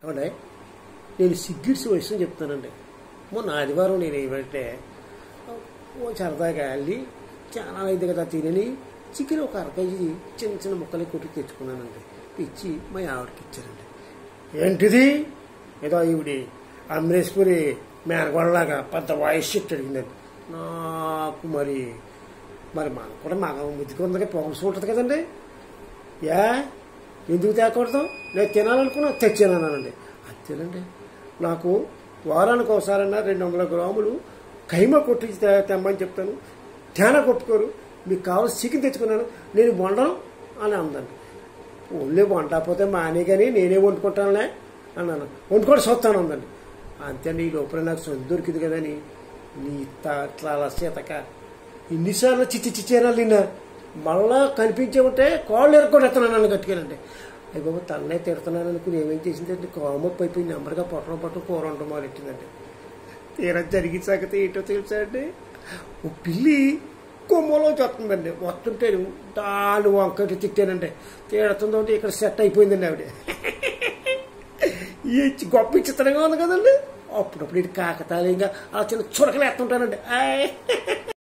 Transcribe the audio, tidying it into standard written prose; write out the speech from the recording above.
అవునా, నేను సిగ్గిడ్స్ వయసు చెప్తానండి. మొన్న ఆదివారం నేను ఏమంటే సరదాగా వెళ్ళి చాలా అయింది కదా తినని చికెన్ ఒక 1/2 కేజీ చిన్న చిన్న ముక్కలు కొట్టి తెచ్చుకున్నానండి. ఇచ్చి మా ఆవిడకి ఇచ్చానండి. ఏంటిది ఏదో ఈవిడి అమరేశ్వరి మేనగొడలాగా పెద్ద వాయిస్ చెట్టు అడిగిందండి. నాకు మరి మనకు కూడా మగ ముద్దుకుందగా పొగల్సి ఉంటుంది కదండి. ఎందుకు తేకూడదు, నేను తినాలనుకున్నా తెచ్చానండి. అంతేనండి, నాకు వారానికి ఒకసారన్నా 200 గ్రాములు కైమా కొట్టి తెమ్మని చెప్తాను. తేనా కొట్టుకోరు, మీకు కావాల్సిన చికెన్ తెచ్చుకున్నాను, నేను వండను అని అందండి. ఓన్లీ వండకపోతే మానే కానీ నేనే వండుకుంటానులే అన్నాను. వండుకొని చూస్తాను అందండి. అంతే అండి. ఈ లోపల నాకు సొంత దొరికింది కదని నీ తట్ల సీతక ఇన్నిసార్లు చిచ్చేనాలు నిన్న మళ్ళా కనిపించే ఉంటే కాళ్ళు ఎరగొట్టేస్తున్నాను గట్టిగానండి. అయ్యి బాబు తన్నే తిడుతున్నాను అనుకుని ఏమేం చేసిందంటే కామప్ అయిపోయి నెంబర్గా పట్టడం కూర ఉండడం మొదలెట్టిందండి. తీరా జరిగిన సంగతి ఏంటో తెలుసా అండి, ఓ పిల్లి కొమ్మలో చెప్తుందండి. వస్తుంటే దాని వంకటి తిట్టానండి. తీడుతుందో ఇక్కడ సెట్ అయిపోయిందండి ఆవిడ. గొప్ప చిత్రంగా ఉంది కదండి. అప్పుడప్పుడు ఇటు కాకతాళీయంగా ఆ చిన్న చురకలు ఎత్తుంటానండి.